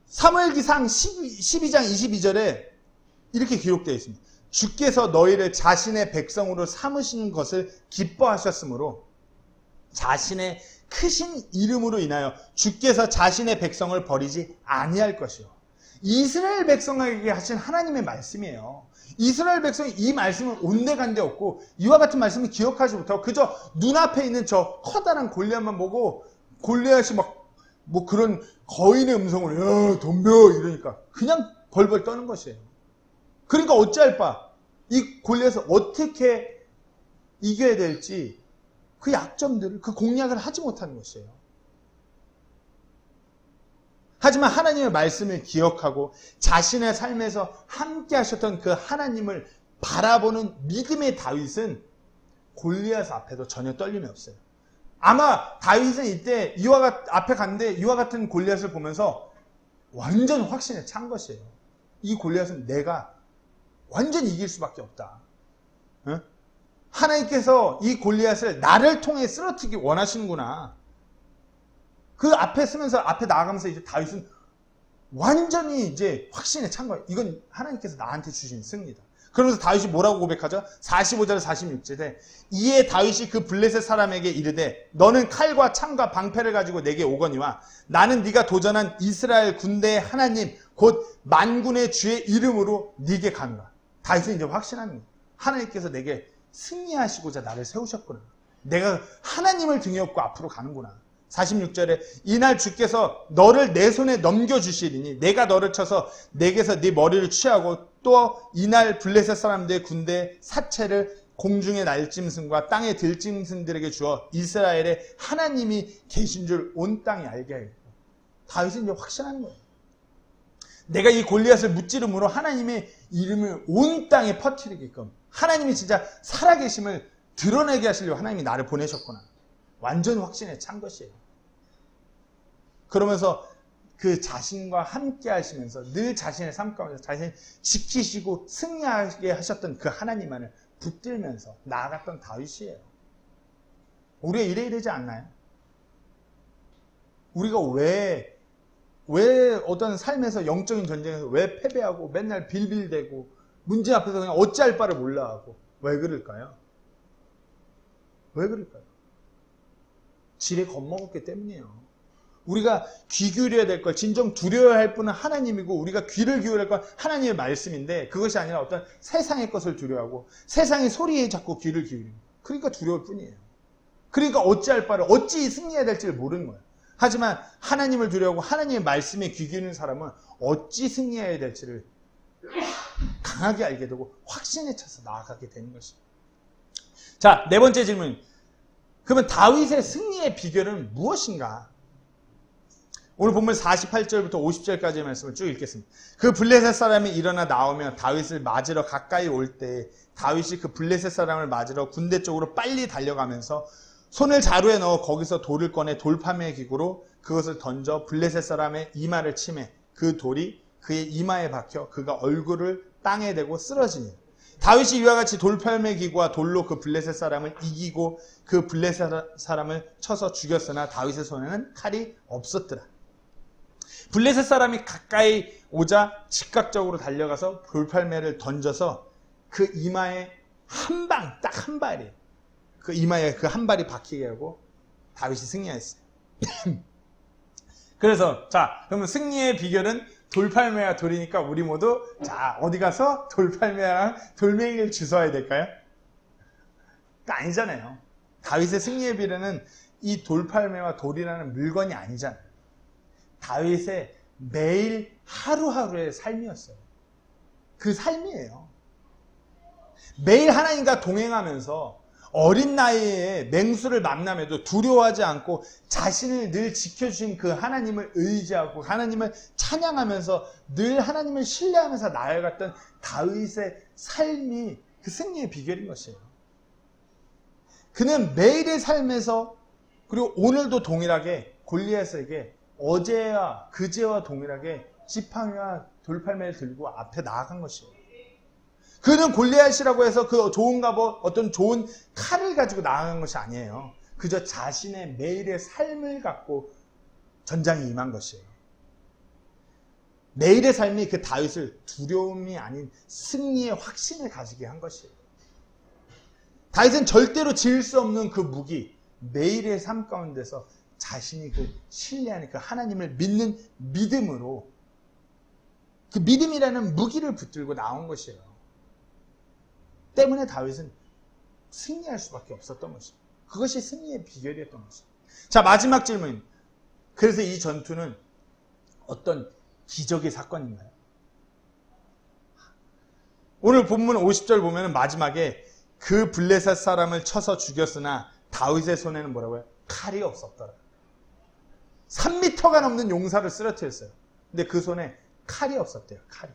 [SPEAKER 1] 사무엘기상 12장 22절에 이렇게 기록되어 있습니다. 주께서 너희를 자신의 백성으로 삼으신 것을 기뻐하셨으므로 자신의 크신 이름으로 인하여 주께서 자신의 백성을 버리지 아니할 것이요. 이스라엘 백성에게 하신 하나님의 말씀이에요. 이스라엘 백성이 이 말씀을 온데간데 없고 이와 같은 말씀을 기억하지 못하고 그저 눈앞에 있는 저 커다란 골리앗만 보고 골리앗이 뭐 그런 거인의 음성으로 야 덤벼 이러니까 그냥 벌벌 떠는 것이에요. 그러니까 어찌할 바 이 골리앗을 어떻게 이겨야 될지 그 약점들을, 그 공략을 하지 못하는 것이에요. 하지만 하나님의 말씀을 기억하고 자신의 삶에서 함께 하셨던 그 하나님을 바라보는 믿음의 다윗은 골리앗 앞에도 전혀 떨림이 없어요. 아마 다윗은 이때 앞에 갔는데 이와 같은 골리앗을 보면서 완전 확신에 찬 것이에요. 이 골리앗은 내가 완전 이길 수밖에 없다. 응? 하나님께서 이 골리앗을 나를 통해 쓰러뜨리기 원하시는구나. 그 앞에 쓰면서 앞에 나아가면서 이제 다윗은 완전히 이제 확신에 찬 거예요. 이건 하나님께서 나한테 주신 승리다. 그러면서 다윗이 뭐라고 고백하죠? 45절 46절에 이에 다윗이 그 블레셋 사람에게 이르되 너는 칼과 창과 방패를 가지고 내게 오거니와 나는 네가 도전한 이스라엘 군대의 하나님 곧 만군의 주의 이름으로 네게 가노라. 다윗은 이제 확신하는 거예요. 하나님께서 내게 승리하시고자 나를 세우셨구나. 내가 하나님을 등에 업고 앞으로 가는구나. 46절에 이날 주께서 너를 내 손에 넘겨주시리니 내가 너를 쳐서 내게서 네 머리를 취하고 또 이날 블레셋 사람들의 군대의 사체를 공중의 날짐승과 땅의 들짐승들에게 주어 이스라엘의 하나님이 계신 줄 온 땅이 알게 하겠다. 다윗은 이제 확신하는 거예요. 내가 이 골리앗을 무찌름으로 하나님의 이름을 온 땅에 퍼뜨리게끔 하나님이 진짜 살아계심을 드러내게 하시려고 하나님이 나를 보내셨구나. 완전 확신에 찬 것이에요. 그러면서 그 자신과 함께 하시면서 늘 자신의 삶 가운데 자신을 지키시고 승리하게 하셨던 그 하나님만을 붙들면서 나아갔던 다윗이에요. 우리가 이래 되지 않나요? 우리가 왜 어떤 삶에서 영적인 전쟁에서 왜 패배하고 맨날 빌빌대고 문제 앞에서 그냥 어찌할 바를 몰라하고 왜 그럴까요? 왜 그럴까요? 지레 겁먹었기 때문이에요. 우리가 귀 기울여야 될 걸, 진정 두려워할 분은 하나님이고 우리가 귀를 기울여야 할 건 하나님의 말씀인데 그것이 아니라 어떤 세상의 것을 두려워하고 세상의 소리에 자꾸 귀를 기울이고 그러니까 두려울 뿐이에요. 그러니까 어찌할 바를, 어찌 승리해야 될지를 모르는 거예요. 하지만 하나님을 두려워하고 하나님의 말씀에 귀 기울이는 사람은 어찌 승리해야 될지를 강하게 알게 되고 확신에 차서 나아가게 되는 것입니다. 자, 네 번째 질문. 그러면 다윗의 승리의 비결은 무엇인가? 오늘 본문 48절부터 50절까지의 말씀을 쭉 읽겠습니다. 그 블레셋 사람이 일어나 나오며 다윗을 맞으러 가까이 올 때 다윗이 그 블레셋 사람을 맞으러 군대 쪽으로 빨리 달려가면서 손을 자루에 넣어 거기서 돌을 꺼내 돌파매의 기구로 그것을 던져 블레셋 사람의 이마를 치매 그 돌이 그의 이마에 박혀 그가 얼굴을 땅에 대고 쓰러지니 다윗이 이와 같이 돌팔매 기구와 돌로 그 블레셋 사람을 이기고 그 블레셋 사람을 쳐서 죽였으나 다윗의 손에는 칼이 없었더라. 블레셋 사람이 가까이 오자 즉각적으로 달려가서 돌팔매를 던져서 그 이마에 한 방, 딱 한 발이 그 이마에 그 한 발이 박히게 하고 다윗이 승리했어요. 그래서 자, 그러면 승리의 비결은 돌팔매와 돌이니까 우리 모두 자, 어디 가서 돌팔매랑 돌멩이를 주워야 될까요? 아니잖아요. 다윗의 승리의 비결은 이 돌팔매와 돌이라는 물건이 아니잖아요. 다윗의 매일 하루하루의 삶이었어요. 그 삶이에요. 매일 하나님과 동행하면서 어린 나이에 맹수를 만남에도 두려워하지 않고 자신을 늘 지켜주신 그 하나님을 의지하고 하나님을 찬양하면서 늘 하나님을 신뢰하면서 나아갔던 다윗의 삶이 그 승리의 비결인 것이에요. 그는 매일의 삶에서 그리고 오늘도 동일하게 골리앗에게 어제와 그제와 동일하게 지팡이와 돌팔매를 들고 앞에 나아간 것이에요. 그는 골리앗이라고 해서 그 좋은 갑옷, 어떤 좋은 칼을 가지고 나아간 것이 아니에요. 그저 자신의 매일의 삶을 갖고 전장에 임한 것이에요. 매일의 삶이 그 다윗을 두려움이 아닌 승리의 확신을 가지게 한 것이에요. 다윗은 절대로 지을 수 없는 그 무기, 매일의 삶 가운데서 자신이 그 신뢰하는 그 하나님을 믿는 믿음으로 그 믿음이라는 무기를 붙들고 나온 것이에요. 때문에 다윗은 승리할 수밖에 없었던 것입니다. 그것이 승리의 비결이었던 것입니다. 자, 마지막 질문. 그래서 이 전투는 어떤 기적의 사건인가요? 오늘 본문 50절 보면 마지막에 그 블레셋 사람을 쳐서 죽였으나 다윗의 손에는 뭐라고요? 칼이 없었더라. 3m가 넘는 용사를 쓰러뜨렸어요. 근데 그 손에 칼이 없었대요. 칼이.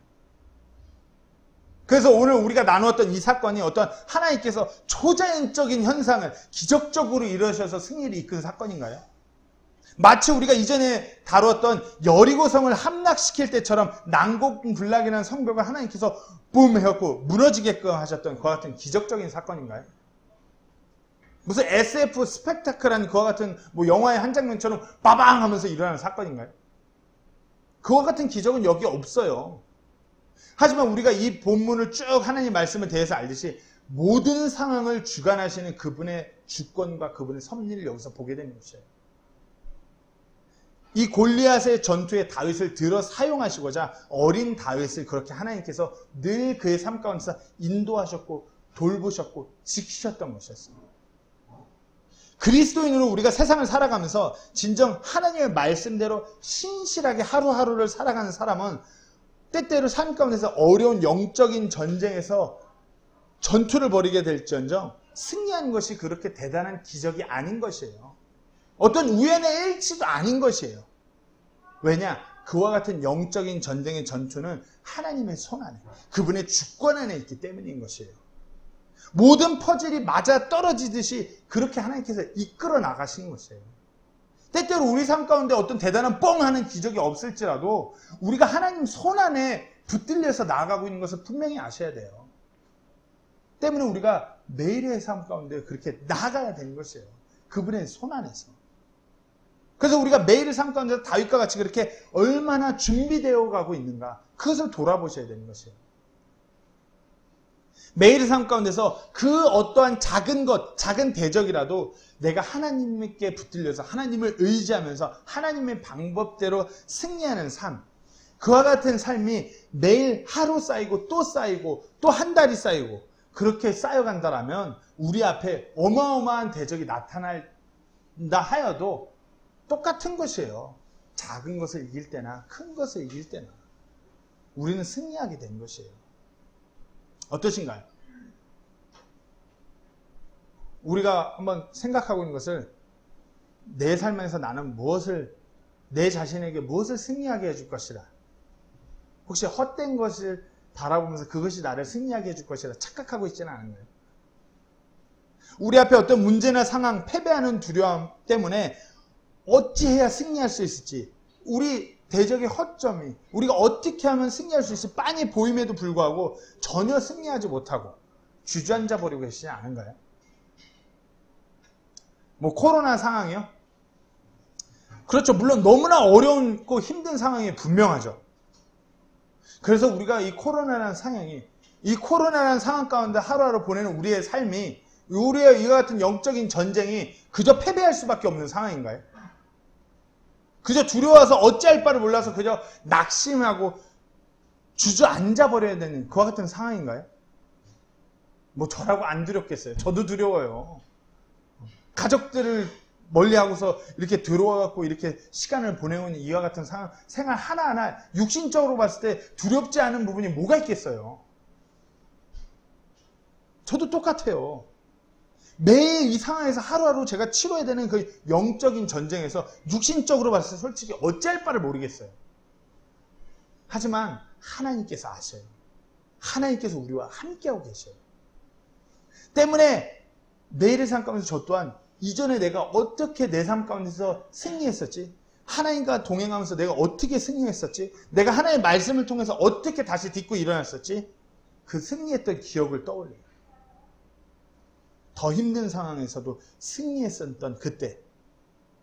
[SPEAKER 1] 그래서 오늘 우리가 나누었던 이 사건이 어떤 하나님께서 초자연적인 현상을 기적적으로 이루셔서 승리를 이끈 사건인가요? 마치 우리가 이전에 다루었던 여리고성을 함락시킬 때처럼 난공불락이라는 성벽을 하나님께서 뿜 해갖고 무너지게끔 하셨던 그와 같은 기적적인 사건인가요? 무슨 SF 스펙타클한 그와 같은 뭐 영화의 한 장면처럼 빠방 하면서 일어나는 사건인가요? 그와 같은 기적은 여기 없어요. 하지만 우리가 이 본문을 쭉 하나님 말씀에 대해서 알듯이 모든 상황을 주관하시는 그분의 주권과 그분의 섭리를 여기서 보게 되는 것이에요. 이 골리앗의 전투에 다윗을 들어 사용하시고자 어린 다윗을 그렇게 하나님께서 늘 그의 삶 가운데서 인도하셨고 돌보셨고 지키셨던 것이었습니다. 그리스도인으로 우리가 세상을 살아가면서 진정 하나님의 말씀대로 신실하게 하루하루를 살아가는 사람은 때때로 삶 가운데서 어려운 영적인 전쟁에서 전투를 벌이게 될지언정 승리하는 것이 그렇게 대단한 기적이 아닌 것이에요. 어떤 우연의 일치도 아닌 것이에요. 왜냐? 그와 같은 영적인 전쟁의 전투는 하나님의 손 안에, 그분의 주권 안에 있기 때문인 것이에요. 모든 퍼즐이 맞아 떨어지듯이 그렇게 하나님께서 이끌어 나가시는 것이에요. 때때로 우리 삶 가운데 어떤 대단한 뻥 하는 기적이 없을지라도 우리가 하나님 손 안에 붙들려서 나아가고 있는 것을 분명히 아셔야 돼요. 때문에 우리가 매일의 삶 가운데 그렇게 나아가야 되는 것이에요. 그분의 손 안에서. 그래서 우리가 매일의 삶 가운데 다윗과 같이 그렇게 얼마나 준비되어 가고 있는가, 그것을 돌아보셔야 되는 것이에요. 매일의 삶 가운데서 그 어떠한 작은 것, 작은 대적이라도 내가 하나님께 붙들려서 하나님을 의지하면서 하나님의 방법대로 승리하는 삶, 그와 같은 삶이 매일 하루 쌓이고 또 한 달이 쌓이고 그렇게 쌓여간다라면 우리 앞에 어마어마한 대적이 나타난다 하여도 똑같은 것이에요. 작은 것을 이길 때나 큰 것을 이길 때나 우리는 승리하게 된 것이에요. 어떠신가요? 우리가 한번 생각하고 있는 것을 내 삶에서 나는 무엇을 내 자신에게 무엇을 승리하게 해줄 것이라, 혹시 헛된 것을 바라보면서 그것이 나를 승리하게 해줄 것이라 착각하고 있지는 않은가요? 우리 앞에 어떤 문제나 상황, 패배하는 두려움 때문에 어찌해야 승리할 수 있을지, 우리 대적의 허점이 우리가 어떻게 하면 승리할 수 있을지 빤히 보임에도 불구하고 전혀 승리하지 못하고 주저앉아 버리고 계시지 않은가요? 뭐 코로나 상황이요? 그렇죠. 물론 너무나 어려운고 힘든 상황이 분명하죠. 그래서 우리가 이 코로나라는 상황 가운데 하루하루 보내는 우리의 삶이, 우리의 이와 같은 영적인 전쟁이 그저 패배할 수밖에 없는 상황인가요? 그저 두려워서 어찌할 바를 몰라서 그저 낙심하고 주저앉아 버려야 되는 그와 같은 상황인가요? 뭐 저라고 안 두렵겠어요. 저도 두려워요. 가족들을 멀리하고서 이렇게 들어와갖고 이렇게 시간을 보내는 이와 같은 상황, 생활 하나하나 육신적으로 봤을 때 두렵지 않은 부분이 뭐가 있겠어요? 저도 똑같아요. 매일 이 상황에서 하루하루 제가 치러야 되는 그 영적인 전쟁에서 육신적으로 봤을 때 솔직히 어찌할 바를 모르겠어요. 하지만 하나님께서 아셔요. 하나님께서 우리와 함께하고 계셔요. 때문에 매일의 삶 가운데서 저 또한 이전에 내가 어떻게 내 삶 가운데서 승리했었지? 하나님과 동행하면서 내가 어떻게 승리했었지? 내가 하나님의 말씀을 통해서 어떻게 다시 딛고 일어났었지? 그 승리했던 기억을 떠올려요. 더 힘든 상황에서도 승리했었던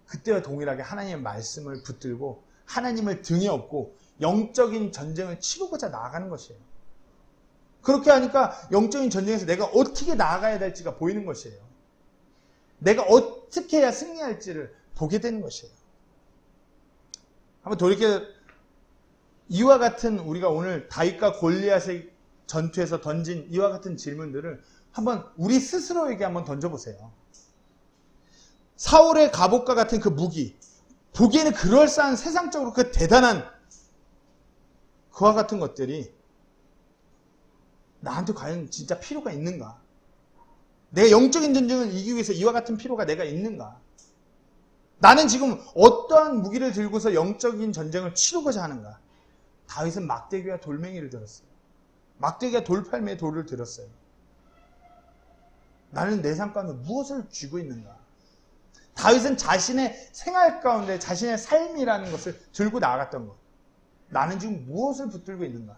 [SPEAKER 1] 그때와 동일하게 하나님의 말씀을 붙들고 하나님을 등에 업고 영적인 전쟁을 치르고자 나아가는 것이에요. 그렇게 하니까 영적인 전쟁에서 내가 어떻게 나아가야 될지가 보이는 것이에요. 내가 어떻게 해야 승리할지를 보게 되는 것이에요. 한번 돌이켜 이와 같은 우리가 오늘 다윗과 골리앗의 전투에서 던진 이와 같은 질문들을 한번 우리 스스로에게 한번 던져보세요. 사울의 갑옷과 같은 그 무기, 보기에는 그럴싸한 세상적으로 그 대단한 그와 같은 것들이 나한테 과연 진짜 필요가 있는가? 내 영적인 전쟁을 이기기 위해서 이와 같은 필요가 내가 있는가? 나는 지금 어떠한 무기를 들고서 영적인 전쟁을 치르고자 하는가? 다윗은 막대기와 돌멩이를 들었어요. 막대기와 돌팔매의 돌을 들었어요. 나는 내 삶 가운데 무엇을 쥐고 있는가? 다윗은 자신의 생활 가운데 자신의 삶이라는 것을 들고 나아갔던 것. 나는 지금 무엇을 붙들고 있는가?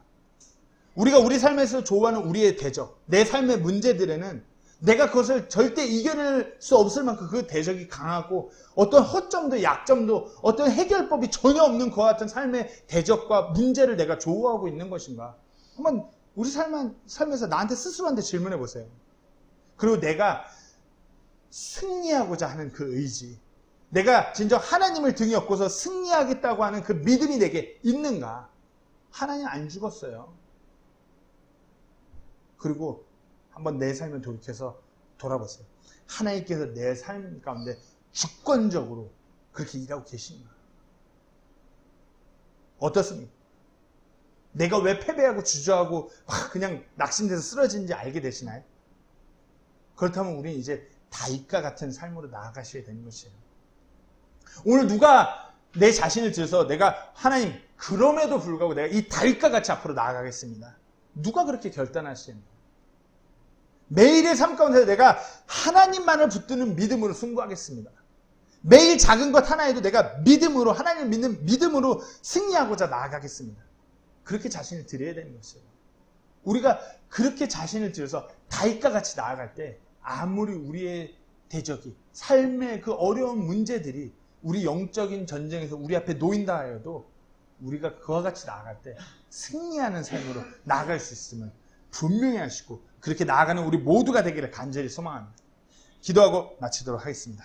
[SPEAKER 1] 우리가 우리 삶에서 좋아하는 우리의 대적, 내 삶의 문제들에는 내가 그것을 절대 이겨낼 수 없을 만큼 그 대적이 강하고 어떤 허점도 약점도 어떤 해결법이 전혀 없는 그와 같은 삶의 대적과 문제를 내가 조우하고 있는 것인가? 한번 우리 삶에서 나한테 스스로한테 질문해 보세요. 그리고 내가 승리하고자 하는 그 의지, 내가 진정 하나님을 등에 업고서 승리하겠다고 하는 그 믿음이 내게 있는가? 하나님 안 죽었어요. 그리고 한번 내 삶을 돌이켜서 돌아보세요. 하나님께서 내 삶 가운데 주권적으로 그렇게 일하고 계신가? 어떻습니까? 내가 왜 패배하고 주저하고 그냥 낙심돼서 쓰러진지 알게 되시나요? 그렇다면 우리는 이제 다윗과 같은 삶으로 나아가셔야 되는 것이에요. 오늘 누가 내 자신을 들어서 내가 하나님 그럼에도 불구하고 내가 이 다윗과 같이 앞으로 나아가겠습니다. 누가 그렇게 결단하시는 거예요? 매일의 삶 가운데 내가 하나님만을 붙드는 믿음으로 승부하겠습니다. 매일 작은 것 하나에도 내가 믿음으로 하나님을 믿는 믿음으로 승리하고자 나아가겠습니다. 그렇게 자신을 드려야 되는 것이에요. 우리가 그렇게 자신을 들여서 다윗과 같이 나아갈 때 아무리 우리의 대적이 삶의 그 어려운 문제들이 우리 영적인 전쟁에서 우리 앞에 놓인다 하여도 우리가 그와 같이 나아갈 때 승리하는 삶으로 나아갈 수 있음을 분명히 하시고 그렇게 나아가는 우리 모두가 되기를 간절히 소망합니다. 기도하고 마치도록 하겠습니다.